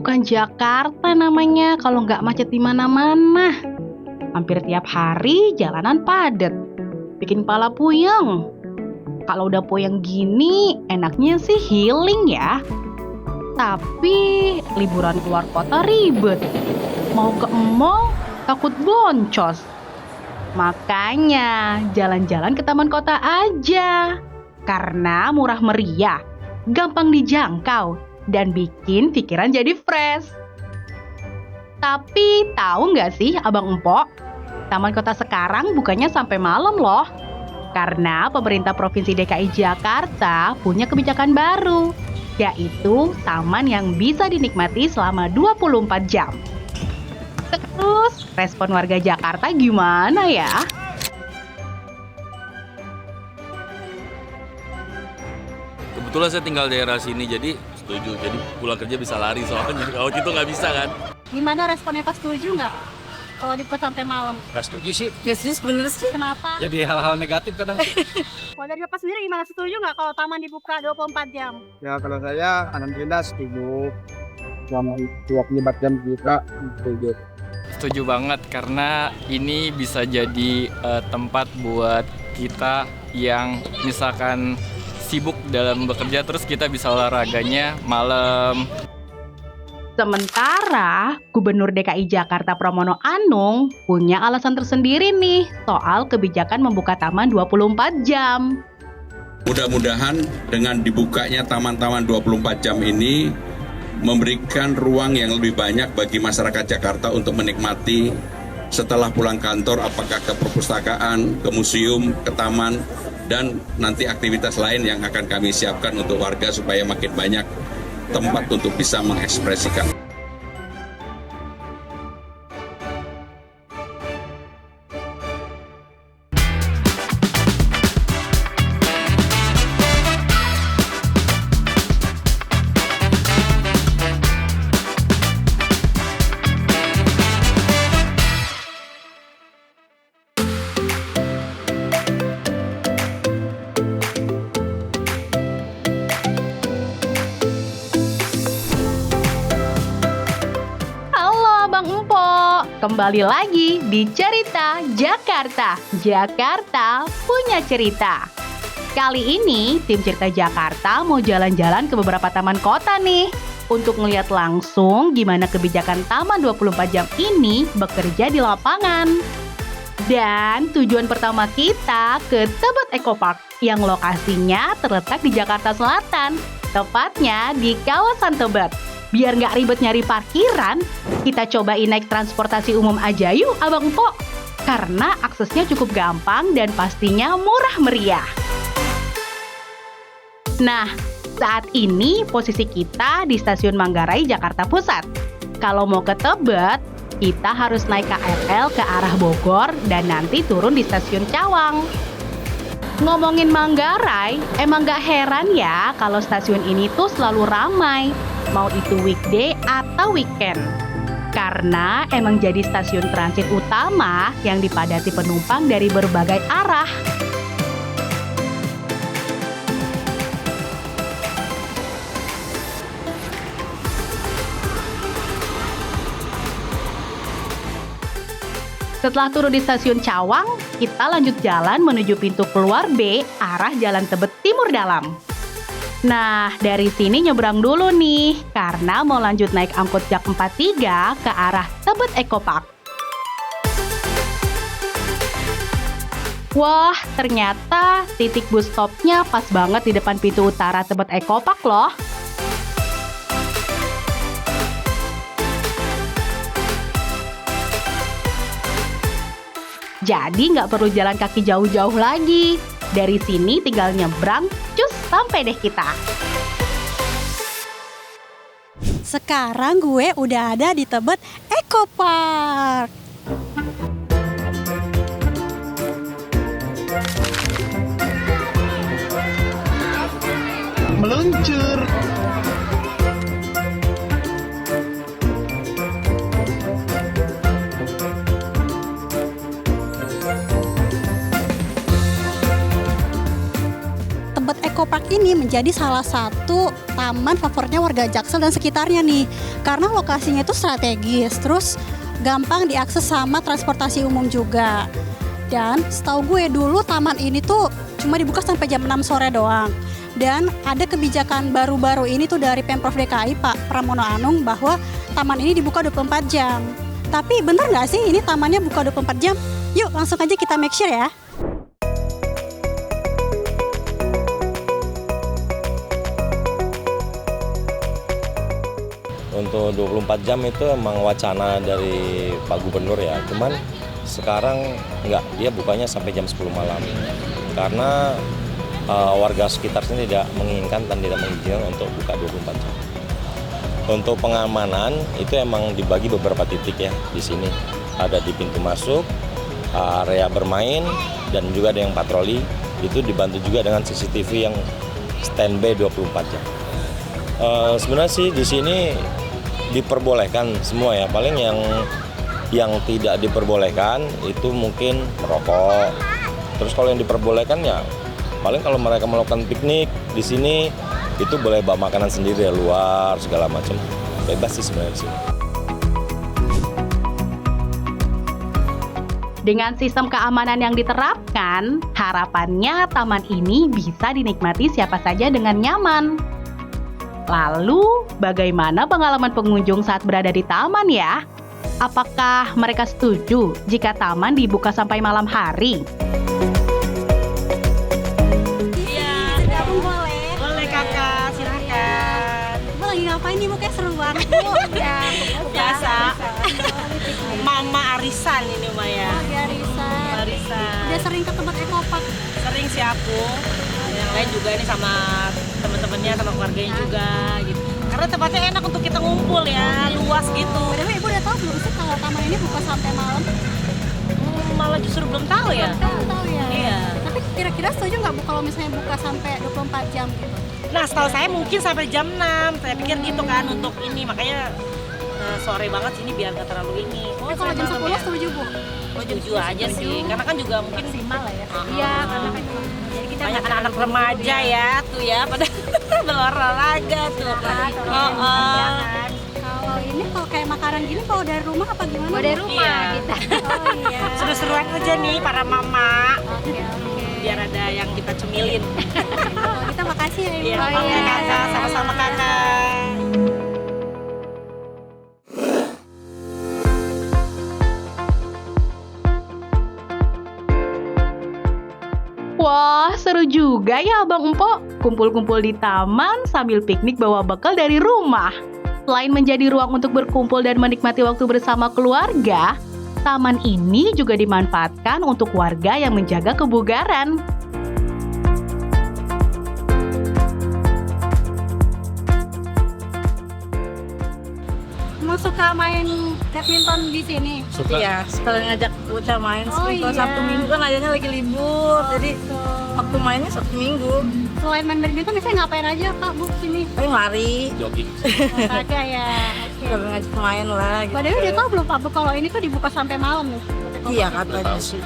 bukan Jakarta namanya kalau nggak macet di mana-mana. Hampir tiap hari jalanan padat, bikin pala puyeng. Kalau udah puyeng gini, enaknya sih healing ya. Tapi liburan keluar kota ribet. Mau ke mall, takut boncos. Makanya jalan-jalan ke taman kota aja. Karena murah meriah, gampang dijangkau, dan bikin pikiran jadi fresh. Tapi tahu nggak sih Abang Empok, taman kota sekarang bukannya sampai malam loh. Karena pemerintah Provinsi DKI Jakarta punya kebijakan baru, yaitu taman yang bisa dinikmati selama 24 jam. Terus, respon warga Jakarta gimana ya? Kebetulan saya tinggal daerah sini, jadi setuju. Jadi pulang kerja bisa lari soalnya. Kalau gitu nggak bisa kan? Gimana responnya, pas setuju nggak? Kalau dibuka sampai malam? Gak setuju sih. Gak setuju bener sih. Kenapa? Jadi hal-hal negatif kadang. Kalau dari Bapak sendiri gimana, setuju nggak kalau taman dibuka 24 jam? Ya kalau saya alhamdulillah setuju. Selama 24 jam juga setuju. Setuju banget karena ini bisa jadi tempat buat kita yang misalkan sibuk dalam bekerja, terus kita bisa olahraganya malam. Sementara Gubernur DKI Jakarta Pramono Anung punya alasan tersendiri nih soal kebijakan membuka taman 24 jam. Mudah-mudahan dengan dibukanya taman-taman 24 jam ini memberikan ruang yang lebih banyak bagi masyarakat Jakarta untuk menikmati setelah pulang kantor, apakah ke perpustakaan, ke museum, ke taman, dan nanti aktivitas lain yang akan kami siapkan untuk warga supaya makin banyak tempat untuk bisa mengekspresikan. Kembali lagi di Cerita Jakarta. Jakarta punya cerita. Kali ini tim Cerita Jakarta mau jalan-jalan ke beberapa taman kota nih, untuk melihat langsung gimana kebijakan taman 24 jam ini bekerja di lapangan. Dan tujuan pertama kita ke Tebet Eco Park yang lokasinya terletak di Jakarta Selatan, tepatnya di kawasan Tebet. Biar nggak ribet nyari parkiran, kita cobain naik transportasi umum aja yuk Abang Empok. Karena aksesnya cukup gampang dan pastinya murah meriah. Nah, saat ini posisi kita di Stasiun Manggarai, Jakarta Pusat. Kalau mau ke Tebet, kita harus naik KRL ke arah Bogor dan nanti turun di Stasiun Cawang. Ngomongin Manggarai, emang gak heran ya kalau stasiun ini tuh selalu ramai, mau itu weekday atau weekend. Karena emang jadi stasiun transit utama yang dipadati penumpang dari berbagai arah. Setelah turun di Stasiun Cawang, kita lanjut jalan menuju pintu keluar B arah Jalan Tebet Timur Dalam. Nah, dari sini nyebrang dulu nih, karena mau lanjut naik angkot Jak 43 ke arah Tebet Eco Park. Wah, ternyata titik bus stopnya pas banget di depan pintu utara Tebet Eco Park loh. Jadi nggak perlu jalan kaki jauh-jauh lagi. Dari sini tinggal nyebrang, cus sampai deh kita. Sekarang gue udah ada di Tebet Eco Park. Meluncur. Tebet Eco Park Ecopark ini menjadi salah satu taman favoritnya warga Jaksel dan sekitarnya nih. Karena lokasinya itu strategis, terus gampang diakses sama transportasi umum juga. Dan setahu gue dulu taman ini tuh cuma dibuka sampai jam 6 sore doang. Dan ada kebijakan baru-baru ini tuh dari Pemprov DKI Pak Pramono Anung bahwa taman ini dibuka 24 jam. Tapi bener nggak sih ini tamannya buka 24 jam? Yuk langsung aja kita make sure ya. Untuk 24 jam itu emang wacana dari Pak Gubernur ya, cuman sekarang enggak, dia bukanya sampai jam 10 malam karena warga sekitar sini tidak menginginkan dan tidak mengizinkan untuk buka 24 jam. Untuk pengamanan itu emang dibagi beberapa titik ya di sini. Ada di pintu masuk, area bermain, dan juga ada yang patroli. Itu dibantu juga dengan CCTV yang standby 24 jam. Sebenarnya sih di sini diperbolehkan semua ya, paling yang tidak diperbolehkan itu mungkin merokok. Terus kalau yang diperbolehkan ya paling kalau mereka melakukan piknik di sini itu boleh bawa makanan sendiri ya, luar segala macam, bebas sih sebenarnya di sini. Dengan sistem keamanan yang diterapkan, harapannya taman ini bisa dinikmati siapa saja dengan nyaman. Lalu, bagaimana pengalaman pengunjung saat berada di taman ya? Apakah mereka setuju jika taman dibuka sampai malam hari? Iya, gabung boleh. Boleh kakak, silakan. Ibu lagi ngapain nih, Bu? Kayak seru banget, Bu. Ya, Biasa. Mama arisan ini Maya. Oh, ya, Arisan. Arisan. Udah sering ke tempat Ecopark. Sering sih aku. Yang lain juga ini sama teman-temannya, sama keluarganya juga gitu. Karena tempatnya enak untuk kita ngumpul ya, luas gitu. Padahal Ibu udah tahu belum sih kalau taman ini buka sampai malam? Malah justru belum tahu ya. Tahu ya. Iya. Tapi kira-kira setuju nggak Bu kalau misalnya buka sampai 24 jam gitu? Nah, setahu saya mungkin sampai jam 6. Saya pikir gitu kan untuk ini, makanya sore banget sini biar nggak terlalu ini. Tapi kalau jam 10 setuju Bu? Setuju aja sih, karena kan juga mungkin Maksimal lah ya. Iya, karena kan jadi kita banyak anak-anak remaja ya tuh ya pada berolahraga tuh. Kalau ini kalau kayak makanan gini bawa dari rumah apa gimana? Bawa dari rumah Iya. kita. Oh iya. Seru-seruan aja nih para mama. Oke. Biar ada yang kita cemilin. Kalau kita makasih ya Ibu. Iya, oke kakak, sama-sama kakak. Wah, seru juga ya Abang Empo. Kumpul-kumpul di taman sambil piknik bawa bekal dari rumah. Selain menjadi ruang untuk berkumpul dan menikmati waktu bersama keluarga, taman ini juga dimanfaatkan untuk warga yang menjaga kebugaran. Emang suka main badminton di sini? Suka. Iya, sekalian ngajak bocah main. Oh, Kalau iya. Sabtu Minggu kan adanya lagi libur, jadi waktu mainnya Sabtu Minggu. Selain main badminton biasanya ngapain aja Kak Bu sini? Paling lari, Jogging. Olahraga ya. kalau ngajak main lah. Gitu. Padahal udah tahu belum Pak Bu kalau ini tuh dibuka sampai malam nih? Iya katanya sih.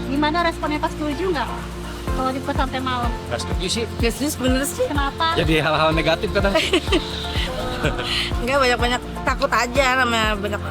Gimana responnya pas setuju nggak? Kalau dibuka sampai malam? Nggak setuju sih. Biasanya sebenarnya sih Kenapa? Jadi hal-hal negatif kadang. enggak banyak-banyak takut aja namanya banyak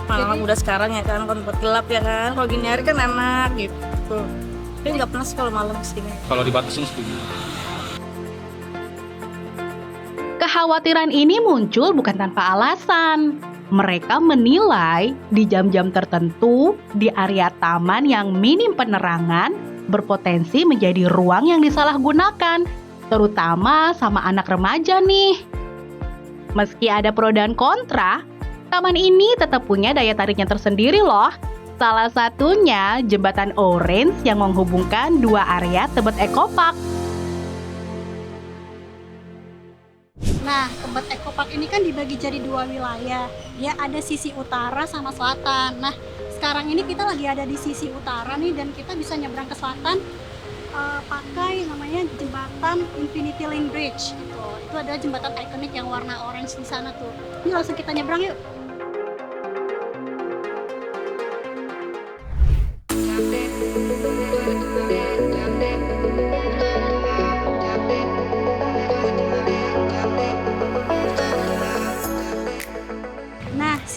malam udah sekarang ya kan tempat gelap ya kan. Kalau gini hari kan enak gitu. Tapi nggak pernah sih kalau malam kesini. Kalau dibatasin setuju. Kekhawatiran ini muncul bukan tanpa alasan. Mereka menilai di jam-jam tertentu di area taman yang minim penerangan berpotensi menjadi ruang yang disalahgunakan, terutama sama anak remaja nih. Meski ada pro dan kontra, taman ini tetap punya daya tariknya tersendiri loh. Salah satunya jembatan Orange yang menghubungkan dua area Tebet Ecopark. Nah, Tebet Ecopark ini kan dibagi jadi dua wilayah. Ya, ada sisi utara sama selatan. Nah, sekarang ini kita lagi ada di sisi utara nih dan kita bisa nyebrang ke selatan pakai namanya jembatan Infinity Link Bridge gitu. Itu adalah jembatan ikonik yang warna orange di sana tuh. Ini langsung kita nyebrang yuk.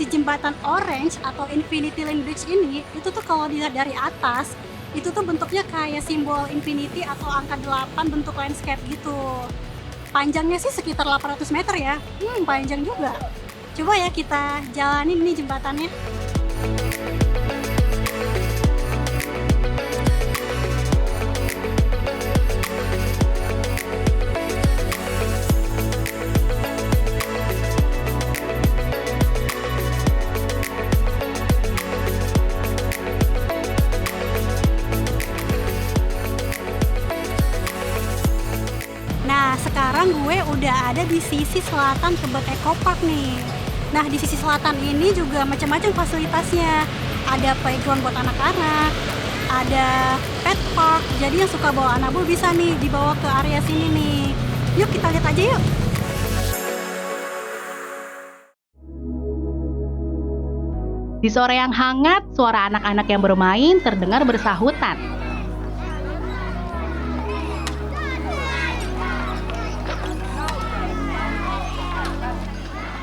si jembatan Orange atau Infinity Lane Bridge ini, itu tuh kalau dilihat dari atas, itu tuh bentuknya kayak simbol infinity atau angka 8 bentuk landscape gitu. Panjangnya sih sekitar 800 meter ya, panjang juga. Coba ya kita jalanin nih jembatannya. Nah, sekarang gue udah ada di sisi selatan Tebet Eco Park nih. Nah, di sisi selatan ini juga macam-macam fasilitasnya. Ada playground buat anak-anak, ada pet park. Jadi yang suka bawa anak bisa nih dibawa ke area sini nih. Yuk kita lihat aja yuk. Di sore yang hangat, suara anak-anak yang bermain terdengar bersahutan.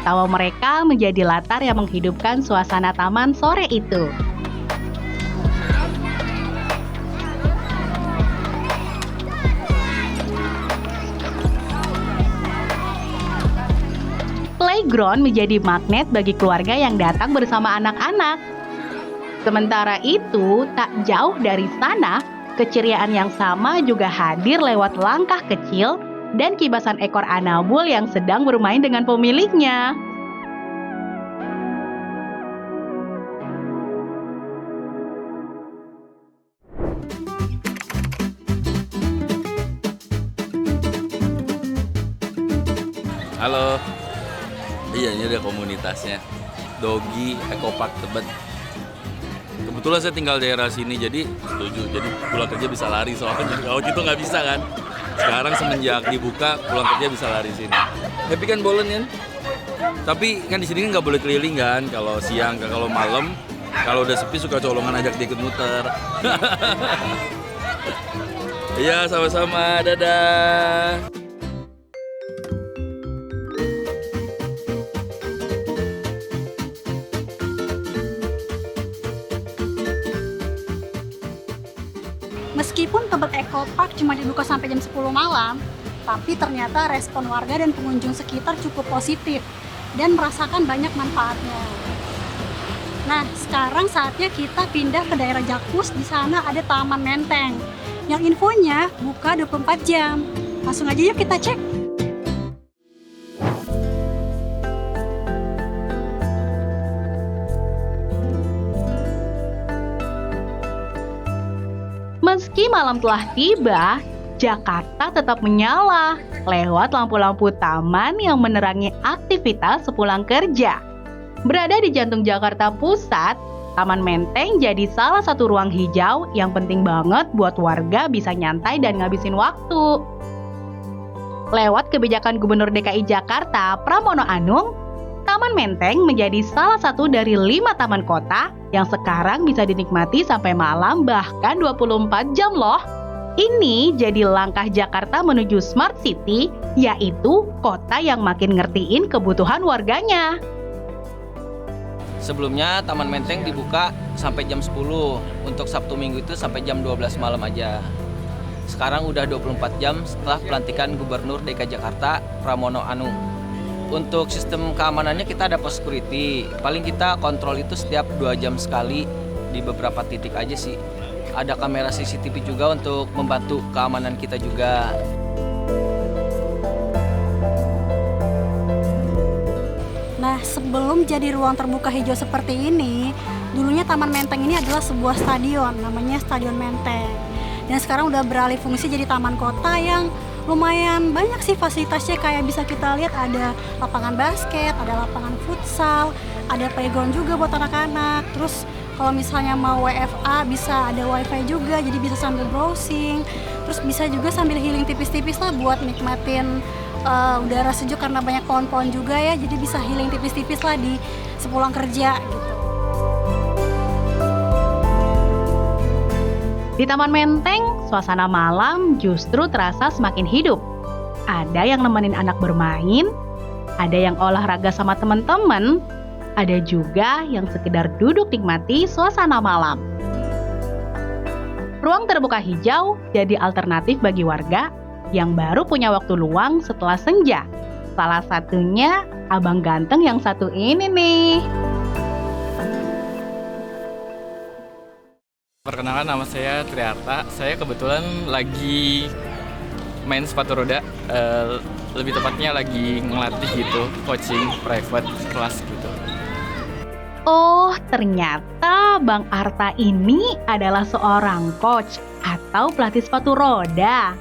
Tawa mereka menjadi latar yang menghidupkan suasana taman sore itu. Playground menjadi magnet bagi keluarga yang datang bersama anak-anak. Sementara itu, tak jauh dari sana, keceriaan yang sama juga hadir lewat langkah kecil dan kibasan ekor anabul yang sedang bermain dengan pemiliknya. Halo. Iya, ini ada komunitasnya. Dogi Eco Park Tebet. Kebetulan saya tinggal daerah sini, jadi setuju. Jadi pulang kerja bisa lari soalnya. Kalau gitu nggak bisa kan. Sekarang semenjak dibuka, pulang kerja bisa lari sini. Happy kan Bolen kan? Tapi kan di sini kan nggak boleh keliling kan. Kalau siang, kalau malam, kalau udah sepi suka colongan ajak dia ikut muter. Iya, sama-sama. Dadah. Meskipun Tebet Eco Park cuma dibuka sampai jam 10 malam, tapi ternyata respon warga dan pengunjung sekitar cukup positif dan merasakan banyak manfaatnya. Nah, sekarang saatnya kita pindah ke daerah Jakus. Di sana ada Taman Menteng yang infonya buka 24 jam. Langsung aja yuk kita cek. Meski malam telah tiba, Jakarta tetap menyala lewat lampu-lampu taman yang menerangi aktivitas sepulang kerja. Berada di jantung Jakarta Pusat, Taman Menteng jadi salah satu ruang hijau yang penting banget buat warga bisa nyantai dan ngabisin waktu. Lewat kebijakan Gubernur DKI Jakarta, Pramono Anung, Taman Menteng menjadi salah satu dari 5 taman kota yang sekarang bisa dinikmati sampai malam bahkan 24 jam loh. Ini jadi langkah Jakarta menuju Smart City, yaitu kota yang makin ngertiin kebutuhan warganya. Sebelumnya Taman Menteng dibuka sampai jam 10, untuk Sabtu Minggu itu sampai jam 12 malam aja. Sekarang udah 24 jam setelah pelantikan Gubernur DKI Jakarta Pramono Anung. Untuk sistem keamanannya kita ada pos security, paling kita kontrol itu setiap 2 jam sekali di beberapa titik aja sih. Ada kamera CCTV juga untuk membantu keamanan kita juga. Nah, sebelum jadi ruang terbuka hijau seperti ini, dulunya Taman Menteng ini adalah sebuah stadion, namanya Stadion Menteng. Dan sekarang udah beralih fungsi jadi taman kota yang lumayan banyak sih fasilitasnya. Kayak bisa kita lihat ada lapangan basket, ada lapangan futsal, ada playground juga buat anak-anak. Terus kalau misalnya mau WFA bisa ada wifi juga, jadi bisa sambil browsing. Terus bisa juga sambil healing tipis-tipis lah buat nikmatin udara sejuk karena banyak pohon-pohon juga ya. Jadi bisa healing tipis-tipis lah di sepulang kerja gitu. Di Taman Menteng, suasana malam justru terasa semakin hidup. Ada yang nemenin anak bermain, ada yang olahraga sama teman-teman, ada juga yang sekedar duduk nikmati suasana malam. Ruang terbuka hijau jadi alternatif bagi warga yang baru punya waktu luang setelah senja. Salah satunya abang ganteng yang satu ini nih. Perkenalkan, nama saya Triarta. Saya kebetulan lagi main sepatu roda, lebih tepatnya lagi ngelatih gitu, coaching private kelas gitu. Oh, ternyata Bang Arta ini adalah seorang coach atau pelatih sepatu roda.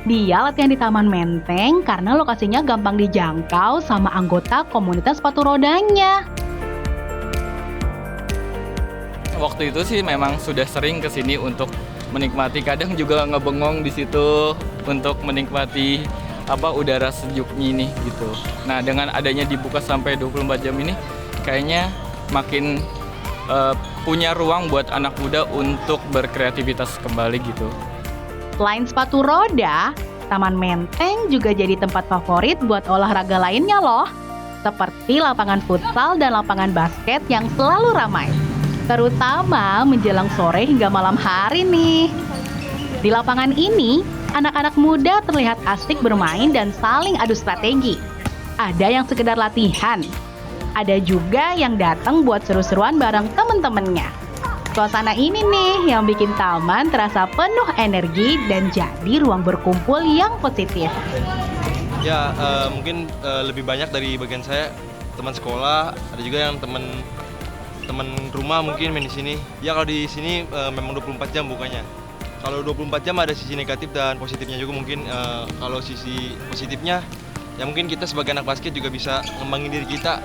Dia latihan di Taman Menteng karena lokasinya gampang dijangkau sama anggota komunitas sepatu rodanya. Waktu itu sih memang sudah sering kesini untuk menikmati, kadang juga ngebengong di situ untuk menikmati udara sejuknya ini gitu. Nah, dengan adanya dibuka sampai 24 jam ini kayaknya makin punya ruang buat anak muda untuk berkreativitas kembali gitu. Selain sepatu roda, Taman Menteng juga jadi tempat favorit buat olahraga lainnya loh. Seperti lapangan futsal dan lapangan basket yang selalu ramai. Terutama menjelang sore hingga malam hari nih. Di lapangan ini, anak-anak muda terlihat asik bermain dan saling adu strategi. Ada yang sekedar latihan, ada juga yang datang buat seru-seruan bareng temen-temennya. Suasana ini nih yang bikin taman terasa penuh energi dan jadi ruang berkumpul yang positif. Ya, mungkin lebih banyak dari bagian saya, teman sekolah, ada juga yang teman rumah mungkin main di sini. Ya, kalau di sini memang 24 jam bukanya. Kalau 24 jam ada sisi negatif dan positifnya juga mungkin. Kalau sisi positifnya, ya mungkin kita sebagai anak basket juga bisa ngembangin diri kita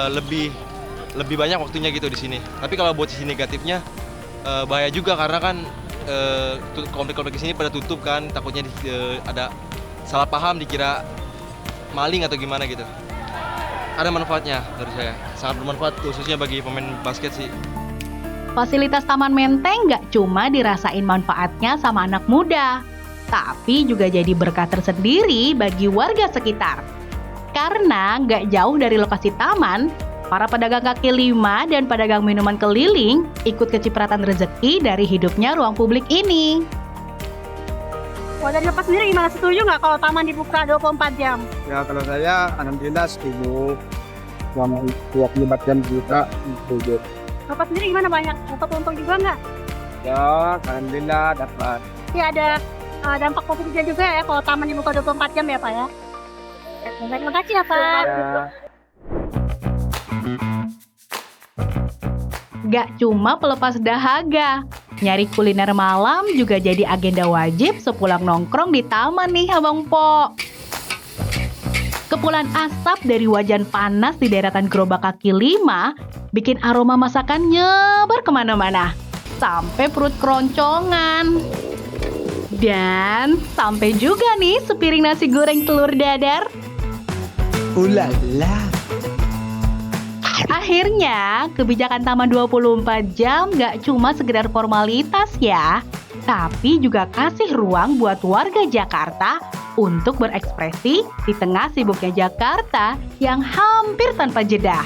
lebih banyak waktunya gitu di sini. Tapi kalau buat sisi negatifnya bahaya juga karena kan komplek-komplek di sini pada tutup kan, takutnya ada salah paham dikira maling atau gimana gitu. Ada manfaatnya dari saya, sangat bermanfaat khususnya bagi pemain basket sih. Fasilitas Taman Menteng nggak cuma dirasain manfaatnya sama anak muda, tapi juga jadi berkah tersendiri bagi warga sekitar. Karena nggak jauh dari lokasi taman, para pedagang kaki lima dan pedagang minuman keliling ikut kecipratan rezeki dari hidupnya ruang publik ini. Wah, dari Bapak sendiri gimana, setuju nggak kalau taman dibuka 24 jam? Ya kalau saya alhamdulillah setuju. Selama 24 jam juga setuju. Bapak sendiri gimana, banyak dapat untung juga nggak? Ya alhamdulillah dapat. Ya, ada dampak positifnya juga ya kalau taman dibuka 24 jam ya Pak ya? Terima kasih ya Pak. Ya. Gak cuma pelepas dahaga, nyari kuliner malam juga jadi agenda wajib sepulang nongkrong di taman nih Abang Po. Kepulan asap dari wajan panas di deretan gerobak kaki lima bikin aroma masakan nyebar kemana-mana, sampai perut keroncongan. Dan sampai juga nih sepiring nasi goreng telur dadar. Ulala. Akhirnya, kebijakan Taman 24 jam gak cuma sekedar formalitas ya, tapi juga kasih ruang buat warga Jakarta untuk berekspresi di tengah sibuknya Jakarta yang hampir tanpa jeda.